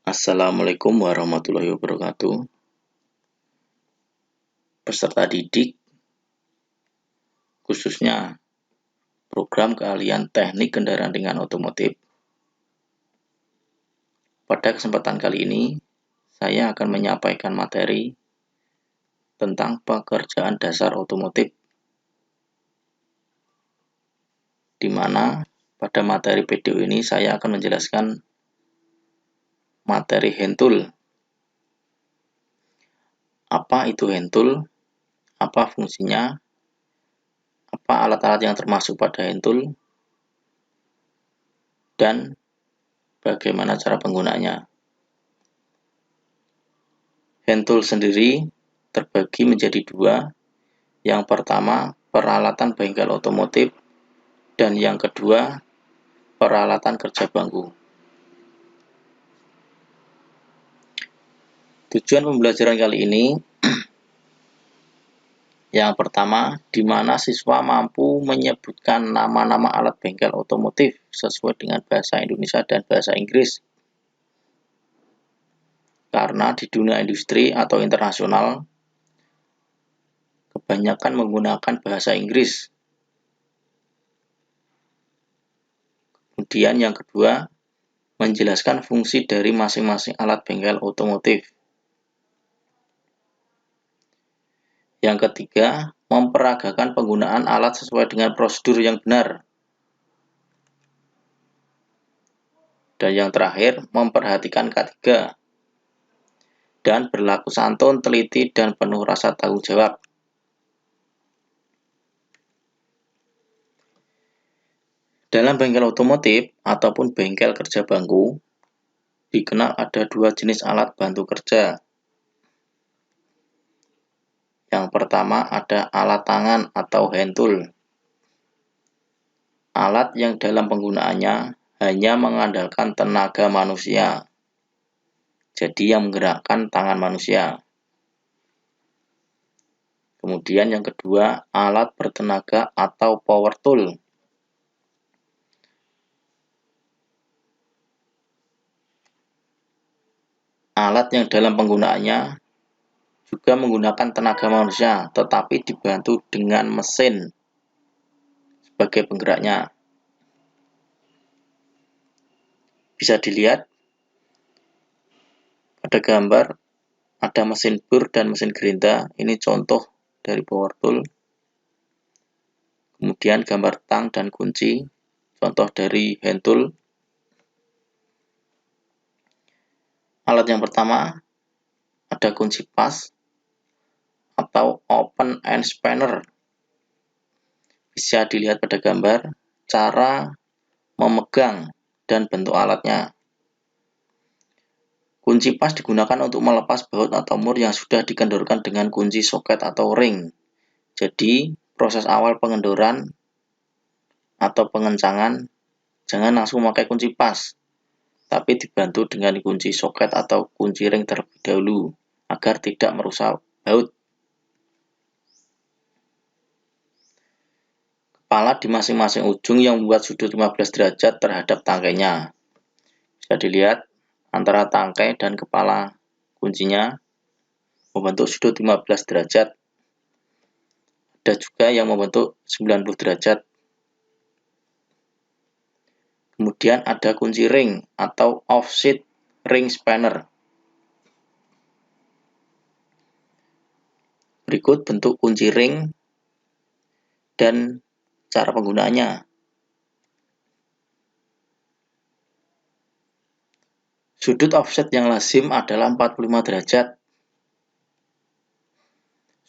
Assalamualaikum warahmatullahi wabarakatuh. Peserta didik, khususnya program keahlian teknik kendaraan ringan otomotif. Pada kesempatan kali ini, saya akan menyampaikan materi tentang pekerjaan dasar otomotif, di mana pada materi video ini saya akan menjelaskan materi hand tool. Apa itu hand tool? Apa fungsinya? Apa alat-alat yang termasuk pada hand tool? Dan bagaimana cara penggunaannya? Hand tool sendiri terbagi menjadi dua. Yang pertama, peralatan bengkel otomotif, dan yang kedua, peralatan kerja bangku. Tujuan pembelajaran kali ini, yang pertama, di mana siswa mampu menyebutkan nama-nama alat bengkel otomotif sesuai dengan bahasa Indonesia dan bahasa Inggris. Karena di dunia industri atau internasional, kebanyakan menggunakan bahasa Inggris. Kemudian yang kedua, menjelaskan fungsi dari masing-masing alat bengkel otomotif. Yang ketiga, memperagakan penggunaan alat sesuai dengan prosedur yang benar. Dan yang terakhir, memperhatikan K3 dan berlaku santun, teliti, dan penuh rasa tanggung jawab. Dalam bengkel otomotif ataupun bengkel kerja bangku, dikenal ada dua jenis alat bantu kerja. Yang pertama ada alat tangan atau hand tool. Alat yang dalam penggunaannya hanya mengandalkan tenaga manusia. Jadi yang menggerakkan tangan manusia. Kemudian yang kedua, alat bertenaga atau power tool. Alat yang dalam penggunaannya juga menggunakan tenaga manusia, tetapi dibantu dengan mesin sebagai penggeraknya. Bisa dilihat pada gambar ada mesin bur dan mesin gerinda. Ini contoh dari power tool. Kemudian gambar tang dan kunci, contoh dari hand tool. Alat yang pertama ada kunci pas atau open end spanner. Bisa dilihat pada gambar cara memegang dan bentuk alatnya. Kunci pas digunakan untuk melepas baut atau mur yang sudah dikendorkan dengan kunci soket atau ring. Jadi, proses awal pengendoran atau pengencangan jangan langsung memakai kunci pas, tapi dibantu dengan kunci soket atau kunci ring terlebih dahulu agar tidak merusak baut. Kepala di masing-masing ujung yang membuat sudut 15 derajat terhadap tangkainya. Bisa dilihat antara tangkai dan kepala kuncinya membentuk sudut 15 derajat. Ada juga yang membentuk 90 derajat. Kemudian ada kunci ring atau offset ring spanner. Berikut bentuk kunci ring dan cara penggunaannya. Sudut offset yang lazim adalah 45 derajat.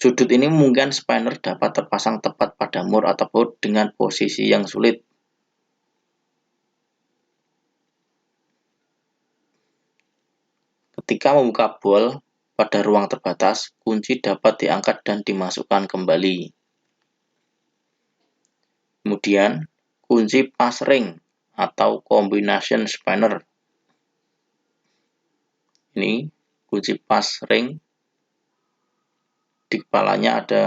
Sudut ini memungkinkan spanner dapat terpasang tepat pada mur atau baut dengan posisi yang sulit. Ketika membuka bol pada ruang terbatas, kunci dapat diangkat dan dimasukkan kembali. Kemudian, kunci pas ring atau combination spanner. Ini kunci pas ring. Di kepalanya ada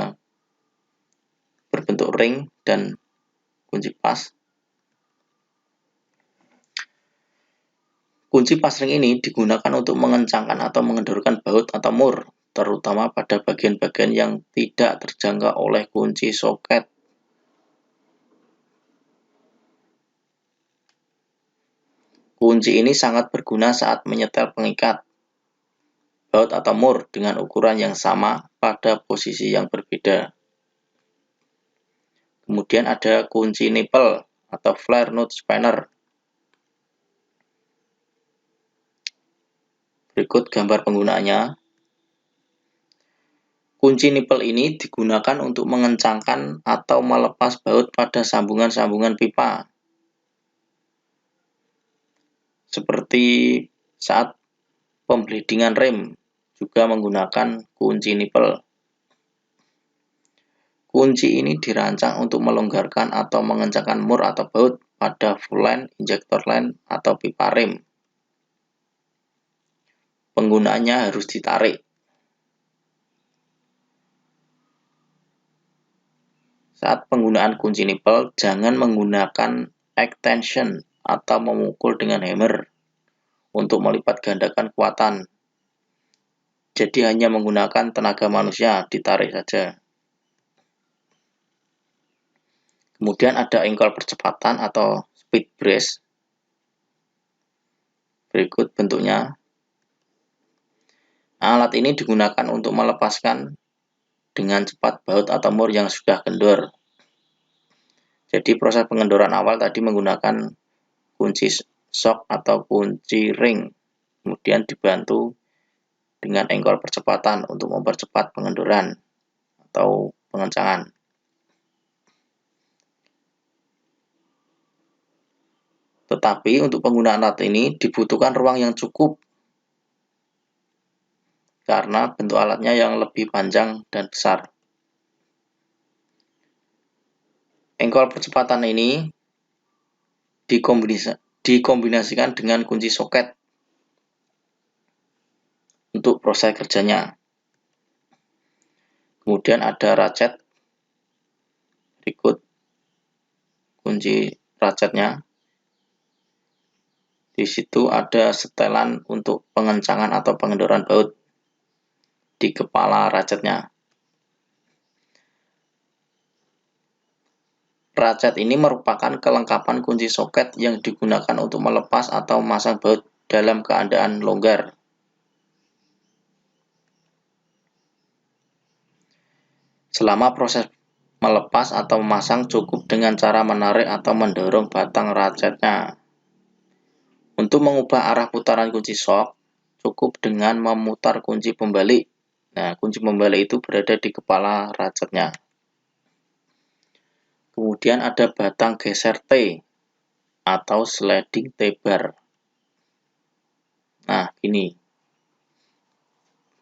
berbentuk ring dan kunci pas. Kunci pasring ini digunakan untuk mengencangkan atau mengendorkan baut atau mur, terutama pada bagian-bagian yang tidak terjangkau oleh kunci soket. Kunci ini sangat berguna saat menyetel pengikat baut atau mur dengan ukuran yang sama pada posisi yang berbeda. Kemudian ada kunci nipple atau flare nut spanner. Berikut gambar penggunaannya. Kunci nipple ini digunakan untuk mengencangkan atau melepas baut pada sambungan-sambungan pipa. Seperti saat pembleedingan rem juga menggunakan kunci nipple. Kunci ini dirancang untuk melonggarkan atau mengencangkan mur atau baut pada full line, injector line, atau pipa rem. Penggunaannya harus ditarik. Saat penggunaan kunci nipple, jangan menggunakan extension atau memukul dengan hammer untuk melipat gandakan kekuatan. Jadi hanya menggunakan tenaga manusia, ditarik saja. Kemudian ada engkol percepatan atau speed brace. Berikut bentuknya. Alat ini digunakan untuk melepaskan dengan cepat baut atau mur yang sudah kendor. Jadi proses pengendoran awal tadi menggunakan kunci shock atau kunci ring. Kemudian dibantu dengan engkol percepatan untuk mempercepat pengendoran atau pengencangan. Tetapi untuk penggunaan alat ini dibutuhkan ruang yang cukup karena bentuk alatnya yang lebih panjang dan besar. Engkol percepatan ini dikombinasikan dengan kunci soket untuk proses kerjanya. Kemudian ada ratchet. Berikut kunci ratchetnya. Di situ ada setelan untuk pengencangan atau pengendoran baut di kepala ratchetnya. Ratchet ini merupakan kelengkapan kunci soket yang digunakan untuk melepas atau memasang baut dalam keadaan longgar. Selama proses melepas atau memasang cukup dengan cara menarik atau mendorong batang ratchetnya. Untuk mengubah arah putaran kunci shock, cukup dengan memutar kunci pembalik. Nah, kunci pembalik itu berada di kepala ratchetnya. Kemudian ada batang geser T atau sliding T-bar. Nah, ini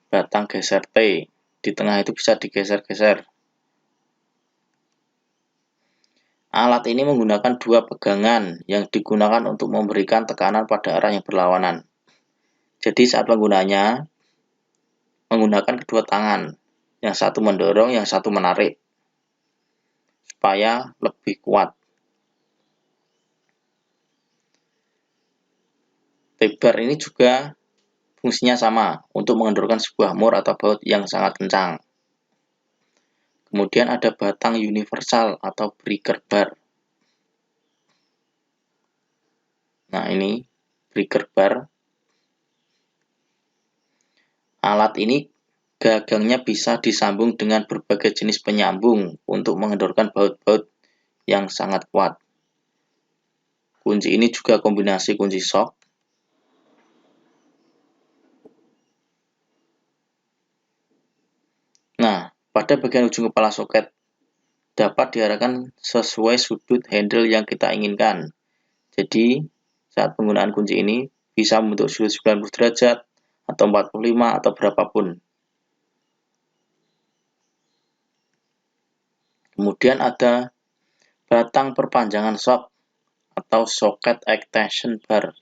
batang geser T. Di tengah itu bisa digeser-geser. Alat ini menggunakan dua pegangan yang digunakan untuk memberikan tekanan pada arah yang berlawanan. Jadi saat penggunanya menggunakan kedua tangan, yang satu mendorong, yang satu menarik, supaya lebih kuat. T-bar ini juga fungsinya sama untuk mengendorkan sebuah mur atau baut yang sangat kencang. Kemudian ada batang universal atau breaker bar. Nah, ini breaker bar. Alat ini gagangnya bisa disambung dengan berbagai jenis penyambung untuk mengendorkan baut-baut yang sangat kuat. Kunci ini juga kombinasi kunci shock. Nah, pada bagian ujung kepala soket dapat diarahkan sesuai sudut handle yang kita inginkan. Jadi, saat penggunaan kunci ini bisa membentuk sudut 90 derajat atau 45 atau berapapun. Kemudian ada batang perpanjangan shock atau socket extension bar.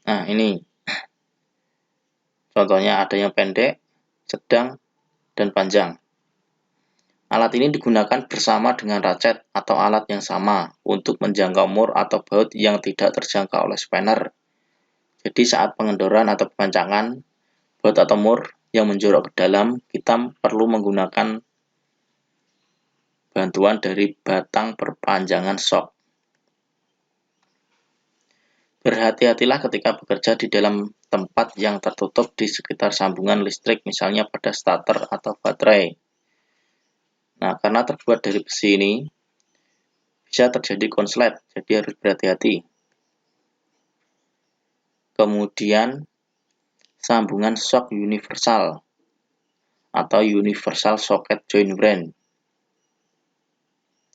Nah, ini contohnya ada yang pendek, sedang, dan panjang. Alat ini digunakan bersama dengan ratchet atau alat yang sama untuk menjangkau mur atau baut yang tidak terjangkau oleh spanner. Jadi saat pengendoran atau pemancangan baut atau mur yang menjorok ke dalam, kita perlu menggunakan bantuan dari batang perpanjangan shock. Berhati-hatilah ketika bekerja di dalam tempat yang tertutup di sekitar sambungan listrik, misalnya pada starter atau baterai. Nah, karena terbuat dari besi ini, bisa terjadi konslet, jadi harus berhati-hati. Kemudian, sambungan shock universal atau universal socket joint brain.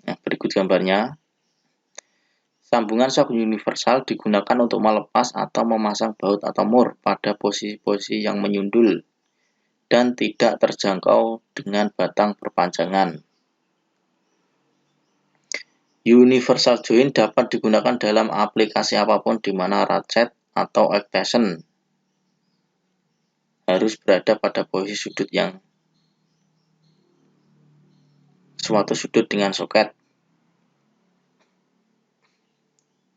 Nah, berikut gambarnya. Sambungan shock universal digunakan untuk melepas atau memasang baut atau mur pada posisi-posisi yang menyundul dan tidak terjangkau dengan batang perpanjangan. Universal joint dapat digunakan dalam aplikasi apapun di mana ratchet atau extension harus berada pada posisi sudut yang suatu sudut dengan soket.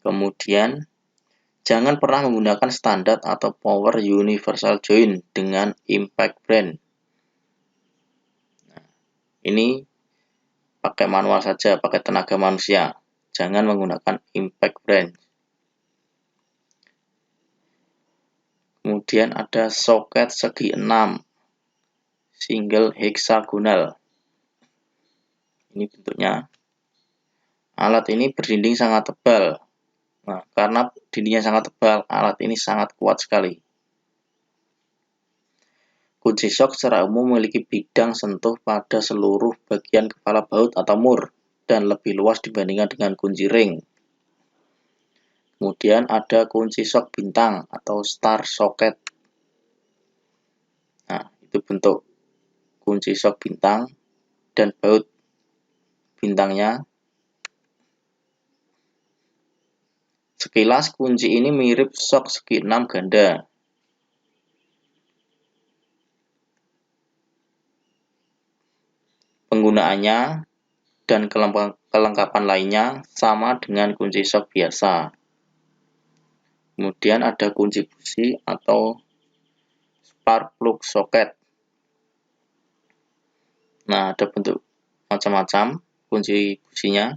Kemudian, jangan pernah menggunakan standar atau power universal joint dengan impact brain. Nah, ini pakai manual saja, pakai tenaga manusia. Jangan menggunakan impact brain. Kemudian ada soket segi 6, single hexagonal. Ini bentuknya. Alat ini berdinding sangat tebal. Nah, karena dindingnya sangat tebal, alat ini sangat kuat sekali. Kunci shock secara umum memiliki bidang sentuh pada seluruh bagian kepala baut atau mur dan lebih luas dibandingkan dengan kunci ring. Kemudian ada kunci shock bintang atau star socket. Nah, itu bentuk kunci shock bintang dan baut bintangnya. Sekilas kunci ini mirip shock segi 6 ganda. Penggunaannya dan kelengkapan lainnya sama dengan kunci shock biasa. Kemudian ada kunci busi atau spark plug socket. Nah, ada bentuk macam-macam kunci businya.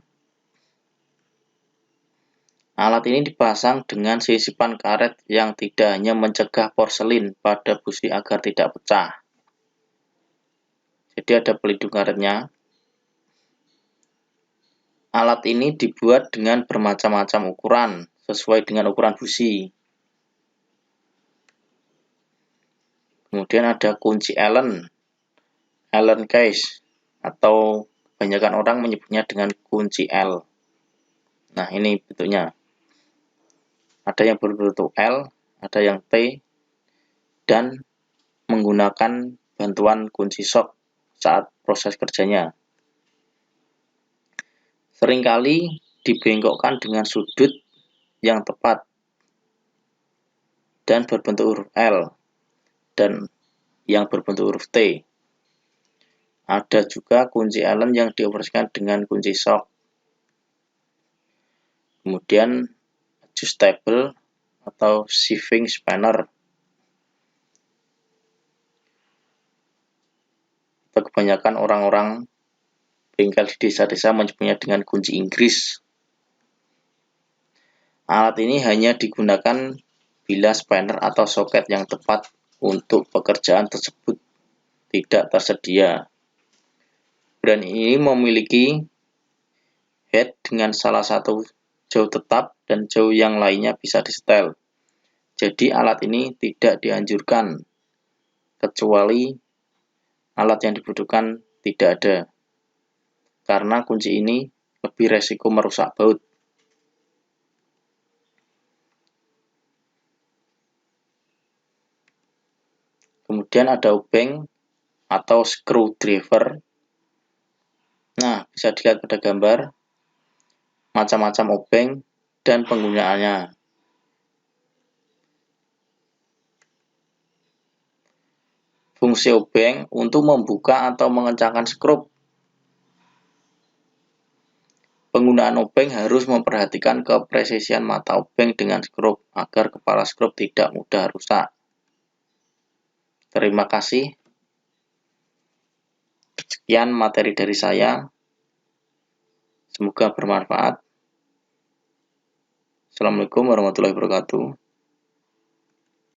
Alat ini dipasang dengan sisipan karet yang tidak hanya mencegah porselin pada busi agar tidak pecah. Jadi ada pelindung karetnya. Alat ini dibuat dengan bermacam-macam ukuran sesuai dengan ukuran busi. Kemudian ada kunci Allen case, atau kebanyakan orang menyebutnya dengan kunci L. Nah, ini bentuknya. Ada yang berbentuk L, ada yang T, dan menggunakan bantuan kunci shock saat proses kerjanya. Seringkali dibengkokkan dengan sudut yang tepat dan berbentuk huruf L dan yang berbentuk huruf T. Ada juga kunci Allen yang dioperasikan dengan kunci shock. Kemudian adjustable atau shifting spanner. Atau kebanyakan orang-orang bengkel di desa-desa menyebutnya dengan kunci Inggris. Alat ini hanya digunakan bila spanner atau soket yang tepat untuk pekerjaan tersebut tidak tersedia. Brand ini memiliki head dengan salah satu jauh tetap dan jauh yang lainnya bisa disetel. Jadi alat ini tidak dianjurkan kecuali alat yang dibutuhkan tidak ada. Karena kunci ini lebih resiko merusak baut. Kemudian ada obeng atau screwdriver. Nah, bisa dilihat pada gambar macam-macam obeng dan penggunaannya. Fungsi obeng untuk membuka atau mengencangkan skrup. Penggunaan obeng harus memperhatikan kepresisian mata obeng dengan skrup agar kepala skrup tidak mudah rusak. Terima kasih. Sekian materi dari saya. Semoga bermanfaat. Assalamualaikum warahmatullahi wabarakatuh.